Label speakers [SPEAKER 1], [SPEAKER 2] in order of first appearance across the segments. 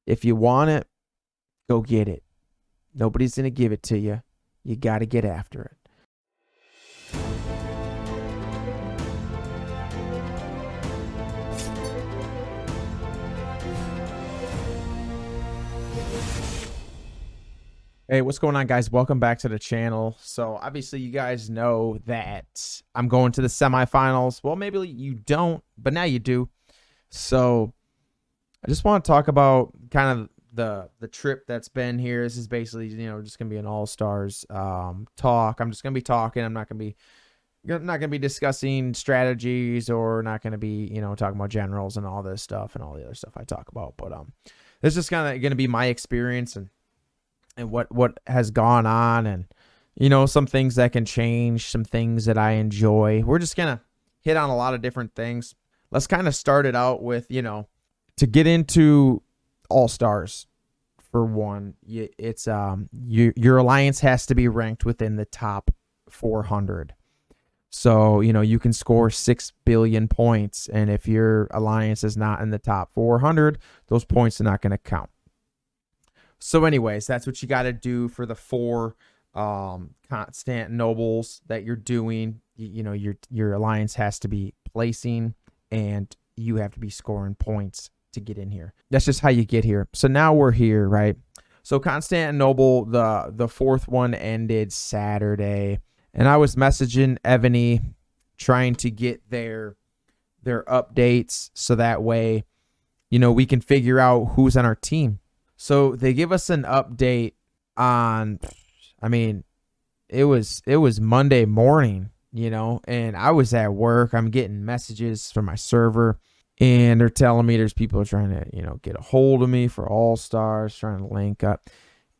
[SPEAKER 1] If you want it, go get it. Nobody's going to give it to you. You got to get after it. Hey, what's going on, guys? Welcome back to the channel. So obviously you guys know that I'm going to the semifinals. Well, maybe you don't, but now you do. So I just want to talk about kind of the trip that's been here. This is basically, just gonna be an all-stars talk. I'm just gonna be talking. I'm not gonna be discussing strategies, or not gonna be talking about generals and all this stuff and all the other stuff I talk about. But this is just kind of gonna be my experience and what has gone on, and some things that can change, some things that I enjoy. We're just gonna hit on a lot of different things. Let's kind of start it out with to get into all-stars. For one, it's your alliance has to be ranked within the top 400. So you can score 6 billion points, and if your alliance is not in the top 400, those points are not going to count. So anyways, that's what you got to do for the 4 Constantinobles that you're doing. Your alliance has to be placing, and you have to be scoring points to get in here. That's just how you get here. So now we're here, right? So Constantinople, the 4th one ended Saturday, and I was messaging Evony trying to get their updates, so that way we can figure out who's on our team. So they give us an update on, it was Monday morning, and I was at work. I'm getting messages from my server, and they're telling me there's people trying to, get a hold of me for All-Stars, trying to link up.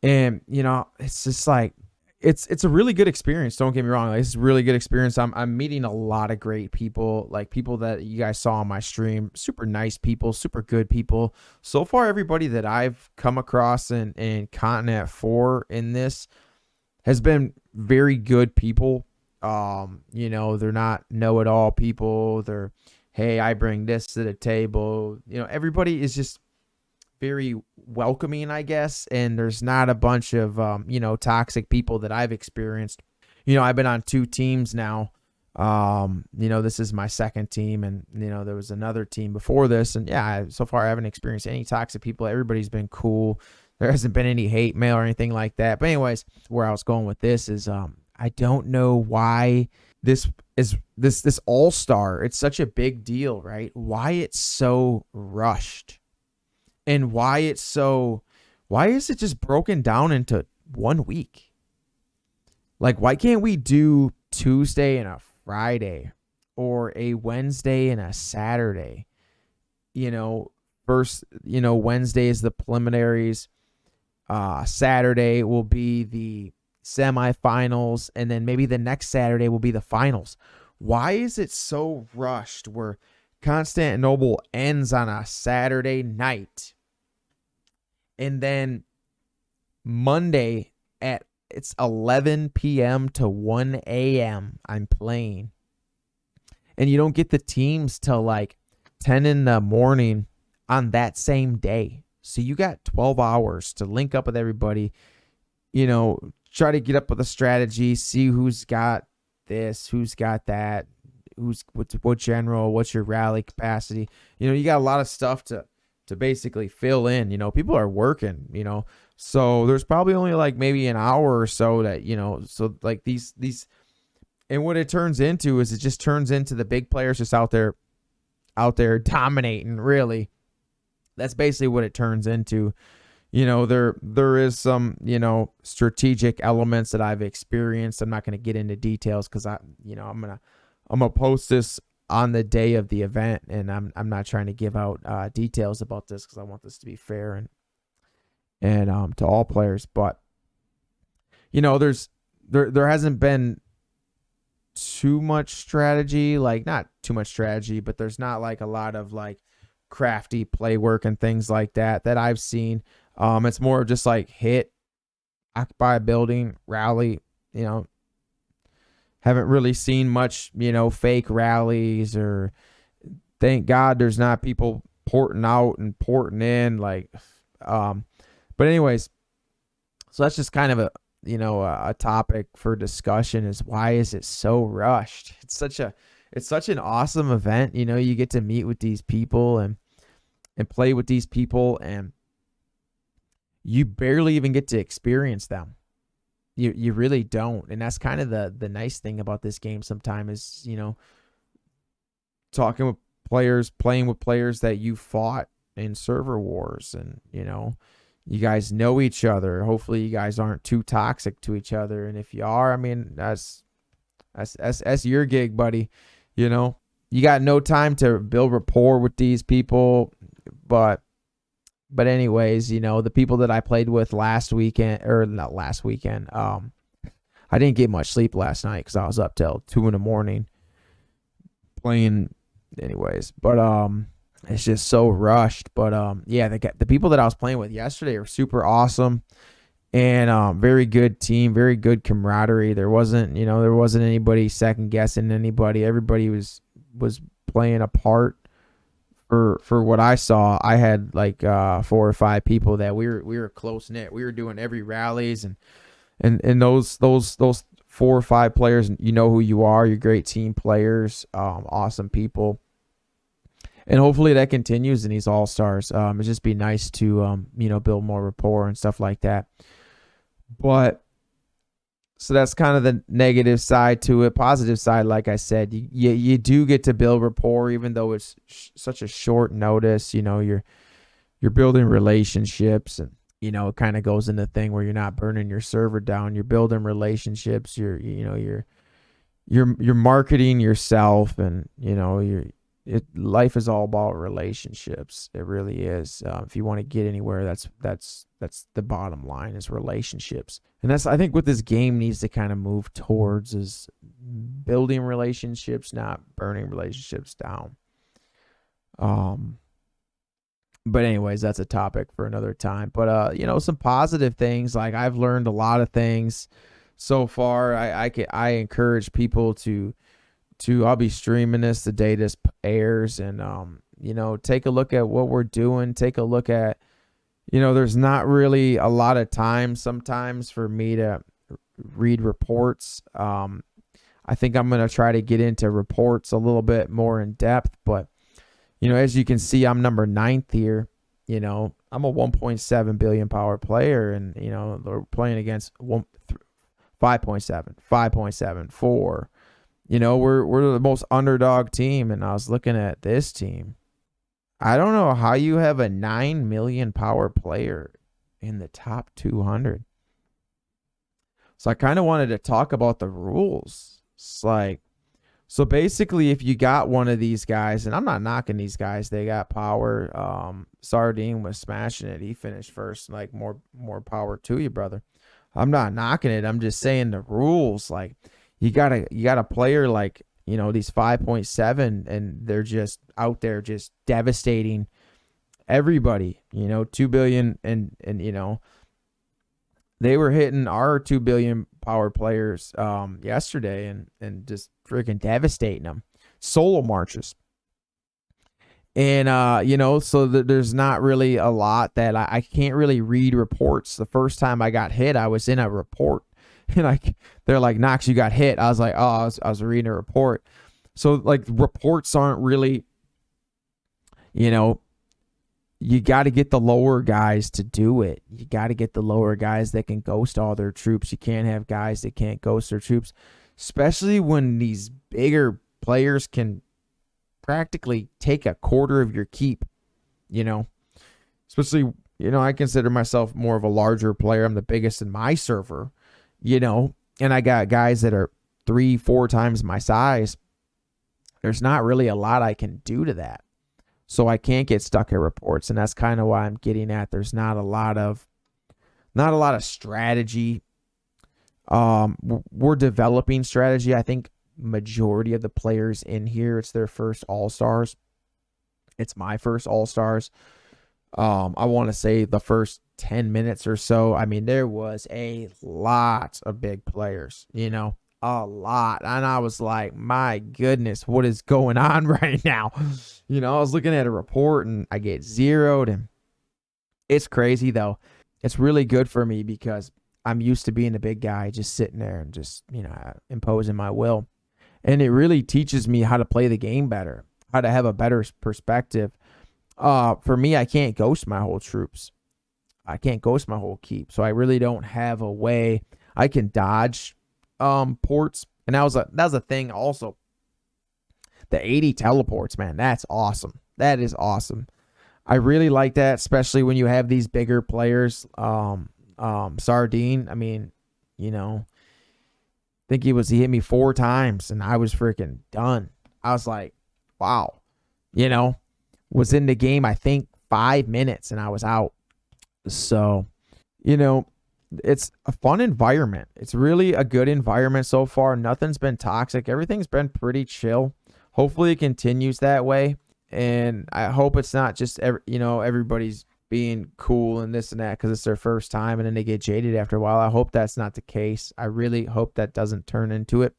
[SPEAKER 1] And, it's just like, it's a really good experience. Don't get me wrong. It's a really good experience. I'm meeting a lot of great people, like people that you guys saw on my stream. Super nice people, super good people. So far, everybody that I've come across in Continent 4 in this has been very good people. They're not know-it-all people. They're, hey, I bring this to the table. Everybody is just very welcoming, I guess, and there's not a bunch of toxic people that I've experienced. I've been on 2 teams now. This is my 2nd team, and there was another team before this, and so far I haven't experienced any toxic people. Everybody's been cool. There hasn't been any hate mail or anything like that. But anyways, where I was going with this is I don't know why this all-star, it's such a big deal, right? Why it's so rushed. And why is it just broken down into 1 week? Like, why can't we do Tuesday and a Friday, or a Wednesday and a Saturday? First, Wednesday is the preliminaries. Saturday will be the semifinals, and then maybe the next Saturday will be the finals. Why is it so rushed where Constantinople ends on a Saturday night, and then Monday it's 11 p.m. to 1 a.m. I'm playing, and you don't get the teams till like 10 in the morning on that same day? So you got 12 hours to link up with everybody, try to get up with a strategy, see who's got this, who's got that, what general, what's your rally capacity. You got a lot of stuff to basically fill in. People are working, so there's probably only like maybe an hour or so that so like these and what it turns into is it just turns into the big players just out there dominating. Really, that's basically what it turns into. There is some strategic elements that I've experienced. I'm not going to get into details because I'm gonna post this on the day of the event, and I'm not trying to give out details about this because I want this to be fair and to all players. But there hasn't been too much strategy, like not too much strategy, but there's not like a lot of like crafty play work and things like that I've seen. It's more of just like hit, occupy a building, rally. Haven't really seen much, fake rallies, or thank God there's not people porting out and porting in. Like, But anyways, so that's just kind of a topic for discussion, is why is it so rushed? It's such an awesome event. You get to meet with these people and play with these people, and you barely even get to experience them. You really don't. And that's kind of the nice thing about this game sometimes is, talking with players, playing with players that you fought in server wars, and, you guys know each other. Hopefully you guys aren't too toxic to each other. And if you are, I mean, that's your gig, buddy. You got no time to build rapport with these people, but anyways, the people that I played with last weekend, or not last weekend, I didn't get much sleep last night because I was up till 2 a.m. playing anyways. But it's just so rushed. But yeah, the people that I was playing with yesterday were super awesome, and very good team, very good camaraderie. There wasn't anybody second guessing anybody. Everybody was playing a part. For what I saw, I had like 4 or 5 people that we were close knit. We were doing every rallies, and those 4 or 5 players, you know who you are. You're great team players, awesome people, and hopefully that continues in these all-stars. It'd just be nice to build more rapport and stuff like that. But so that's kind of the negative side to it. Positive side, like I said, you do get to build rapport, even though it's such a short notice. You're building relationships, and it kind of goes into the thing where you're not burning your server down. You're building relationships. You're marketing yourself, and life is all about relationships. It really is. If you want to get anywhere, that's the bottom line, is relationships. And that's, I think, what this game needs to kind of move towards, is building relationships, not burning relationships down. But anyways, that's a topic for another time. But some positive things, like I've learned a lot of things so far. I encourage people to I'll be streaming this the day this airs, and take a look at what we're doing. Take a look at, there's not really a lot of time sometimes for me to read reports. I think I'm going to try to get into reports a little bit more in depth, but as you can see, I'm number 9th here. I'm a 1.7 billion power player, and we're playing against 5.7, 5.7, 4. We're the most underdog team, and I was looking at this team. I don't know how you have a 9 million power player in the top 200. So I kind of wanted to talk about the rules. It's like, so basically, if you got one of these guys, and I'm not knocking these guys, they got power. Sardine was smashing it. He finished first. Like, more power to you, brother. I'm not knocking it. I'm just saying the rules. Like, you got a player like, these 5.7, and they're just out there just devastating everybody. 2 billion, and they were hitting our 2 billion power players yesterday, and just freaking devastating them. Solo marches. And so there's not really a lot that I can't really read reports. The first time I got hit, I was in a report. And they're like, Knox, you got hit. I was like, oh, I was reading a report. So like, reports aren't really, you got to get the lower guys to do it. You got to get the lower guys that can ghost all their troops. You can't have guys that can't ghost their troops, especially when these bigger players can practically take a quarter of your keep, especially, I consider myself more of a larger player. I'm the biggest in my server. And I got guys that are 3-4 times my size. There's not really a lot I can do to that. So I can't get stuck at reports. And that's kind of why I'm getting at. There's not a lot of strategy. We're developing strategy. I think majority of the players in here, it's their first All-Stars. It's my first All-Stars. I want to say the first 10 minutes or so, I mean, there was a lot of big players, a lot. And I was like, my goodness, what is going on right now? I was looking at a report, and I get zeroed, and It's crazy though. It's really good for me because I'm used to being the big guy, just sitting there and just, imposing my will. And it really teaches me how to play the game better, how to have a better perspective. For me, I can't ghost my whole troops. I can't ghost my whole keep. So I really don't have a way. I can dodge ports. And that was a thing also. The 80 teleports, man, that's awesome. That is awesome. I really like that, especially when you have these bigger players. Sardine, I mean, I think he hit me 4 times and I was freaking done. I was like, wow. Was in the game, I think 5 minutes and I was out. So, it's a fun environment. It's really a good environment so far. Nothing's been toxic. Everything's been pretty chill. Hopefully it continues that way. And I hope it's not just, everybody's being cool and this and that because it's their first time and then they get jaded after a while. I hope that's not the case. I really hope that doesn't turn into it.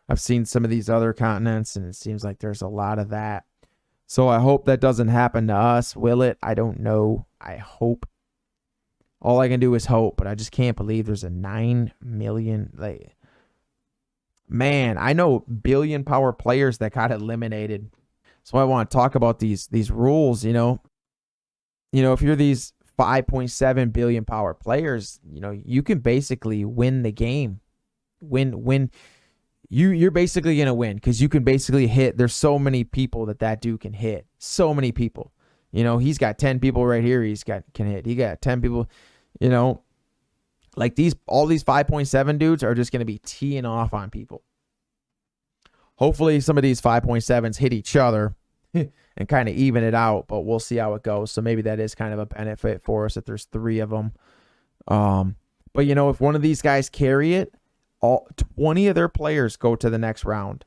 [SPEAKER 1] I've seen some of these other continents and it seems like there's a lot of that. So I hope that doesn't happen to us. Will it? I don't know. I hope. All I can do is hope, but I just can't believe there's a 9 million. Man, I know billion power players that got eliminated. So I want to talk about these rules, if you're these 5.7 billion power players, you can basically win the game. You're basically going to win because you can basically hit. There's so many people that dude can hit. So many people. He's got 10 people right here. Can hit. He got 10 people, like all these 5.7 dudes are just going to be teeing off on people. Hopefully some of these 5.7s hit each other and kind of even it out, but we'll see how it goes. So maybe that is kind of a benefit for us if there's 3 of them. But if one of these guys carry it, all 20 of their players go to the next round.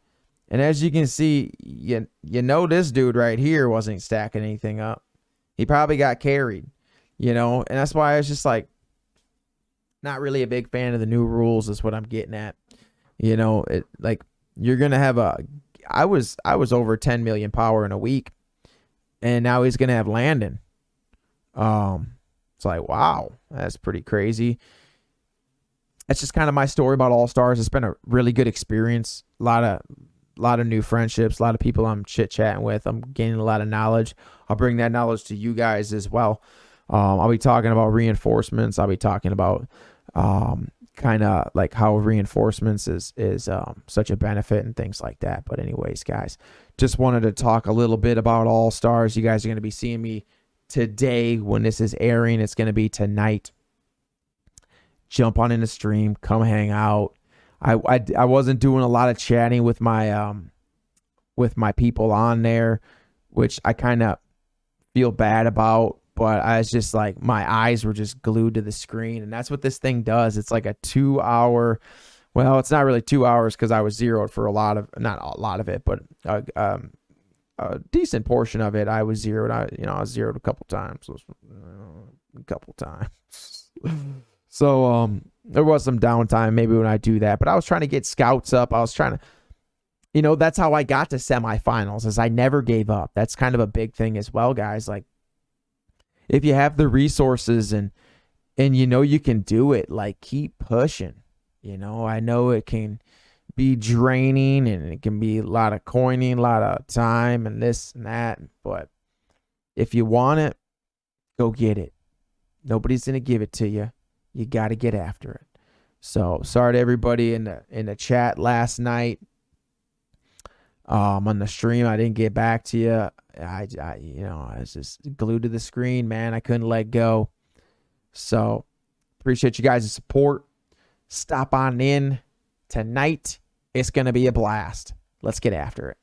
[SPEAKER 1] And as you can see, this dude right here wasn't stacking anything up. He probably got carried, and that's why I was just like, not really a big fan of the new rules is what I'm getting at. You're going to have I was over 10 million power in a week and now he's going to have Landon. It's like, wow, that's pretty crazy. That's just kind of my story about All-Stars. It's been a really good experience. A lot of new friendships, a lot of people I'm chit-chatting with. I'm gaining a lot of knowledge. I'll bring that knowledge to you guys as well. I'll be talking about reinforcements. I'll be talking about kind of like how reinforcements is such a benefit and things like that. But anyways, guys, just wanted to talk a little bit about All-Stars. You guys are going to be seeing me today when this is airing. It's going to be tonight. Jump on in the stream, come hang out. I wasn't doing a lot of chatting with my people on there, which I kind of feel bad about, but I was just like, my eyes were just glued to the screen, and that's what this thing does. It's like a 2-hour, well, it's not really 2 hours because I was zeroed for not a lot of it, but a decent portion of it. I was zeroed. I was zeroed a couple times. So there was some downtime maybe when I do that, but I was trying to get scouts up. I was trying to, that's how I got to semifinals, is I never gave up. That's kind of a big thing as well, guys. Like, if you have the resources and you can do it, like, keep pushing. I know it can be draining and it can be a lot of coining, a lot of time and this and that, but if you want it, go get it. Nobody's going to give it to you. You got to get after it. So sorry to everybody in the chat last night. On the stream, I didn't get back to you. I was just glued to the screen, man. I couldn't let go. So appreciate you guys' support. Stop on in tonight. It's going to be a blast. Let's get after it.